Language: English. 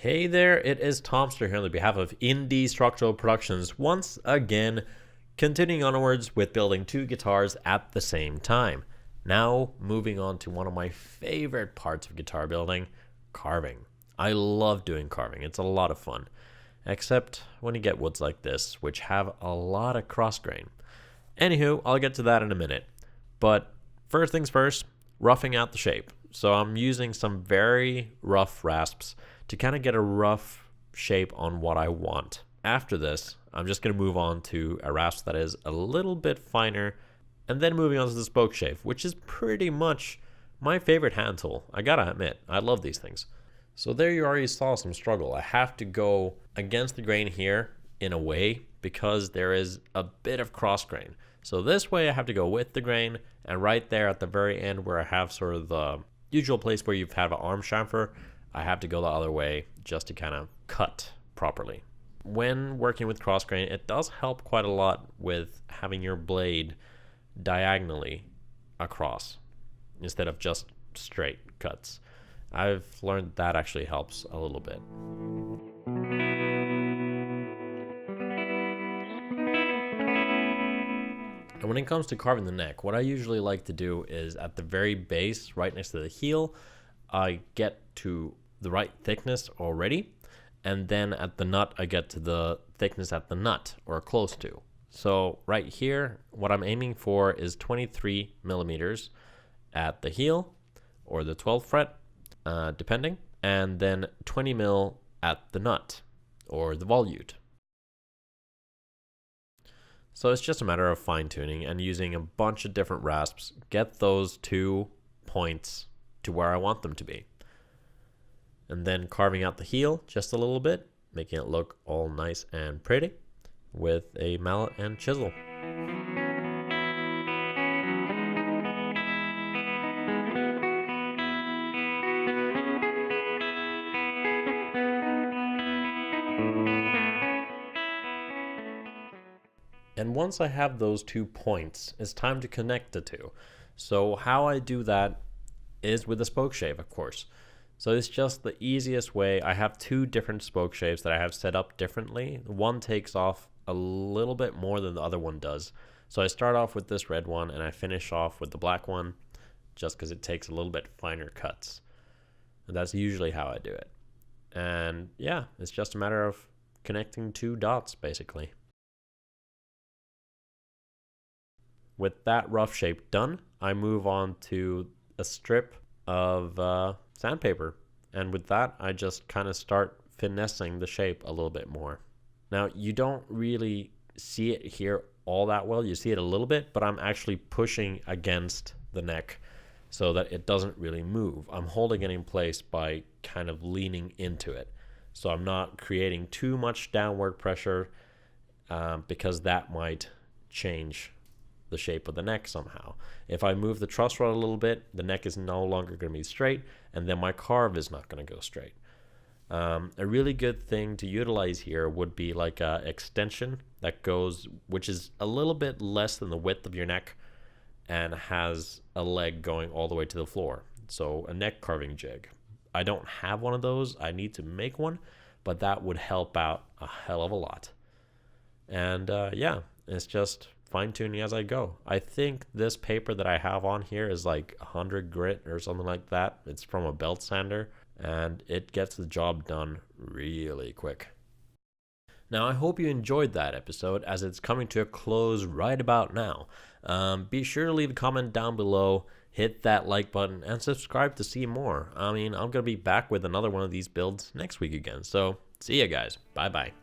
Hey there, it is Tomster here on behalf of Indie Structural Productions, once again continuing onwards with building two guitars at the same time. Now moving on to one of my favorite parts of guitar building, carving. I love doing carving, it's a lot of fun. Except when you get woods like this, which have a lot of cross grain. Anywho, I'll get to that in a minute. But first things first, roughing out the shape. So I'm using some very rough rasps to kind of get a rough shape on what I want. After this, I'm just going to move on to a rasp that is a little bit finer, and then moving on to the spoke shave, which is pretty much my favorite hand tool. I gotta admit, I love these things. So there you already saw some struggle. I have to go against the grain here in a way because there is a bit of cross grain. So this way I have to go with the grain, and right there at the very end where I have sort of the usual place where you've had an arm chamfer, I have to go the other way just to kind of cut properly. When working with cross grain, it does help quite a lot with having your blade diagonally across instead of just straight cuts. I've learned that actually helps a little bit. And when it comes to carving the neck, what I usually like to do is at the very base, right next to the heel, I get to the right thickness already, and then at the nut I get to the thickness at the nut, or close to. So right here, what I'm aiming for is 23 millimeters at the heel, or the 12th fret, depending, and then 20 mil at the nut, or the volute. So it's just a matter of fine tuning and using a bunch of different rasps, get those 2 points to where I want them to be. And then carving out the heel just a little bit, making it look all nice and pretty with a mallet and chisel. And once I have those 2 points, it's time to connect the two. So how I do that is with a spoke shave, of course. So it's just the easiest way. I have 2 different spoke shaves that I have set up differently. One takes off a little bit more than the other one does. So I start off with this red one and I finish off with the black one just because it takes a little bit finer cuts. And that's usually how I do it. And yeah, it's just a matter of connecting 2 dots basically. With that rough shape done, I move on to a strip of sandpaper. And with that, I just kind of start finessing the shape a little bit more. Now, you don't really see it here all that well. You see it a little bit, but I'm actually pushing against the neck so that it doesn't really move. I'm holding it in place by kind of leaning into it. So I'm not creating too much downward pressure because that might change the shape of the neck somehow. If I move the truss rod a little bit, the neck is no longer going to be straight, and then my carve is not going to go straight. A really good thing to utilize here would be like a extension that goes, which is a little bit less than the width of your neck and has a leg going all the way to the floor. So a neck carving jig. I don't have one of those. I need to make one, but that would help out a hell of a lot. And yeah, it's just fine-tuning as I go. I think this paper that I have on here is like 100 grit or something like that. It's from a belt sander, and it gets the job done really quick. Now, I hope you enjoyed that episode as it's coming to a close right about now. Be sure to leave a comment down below, hit that like button, and subscribe to see more. I mean, I'm going to be back with another one of these builds next week again. So, see ya guys. Bye-bye.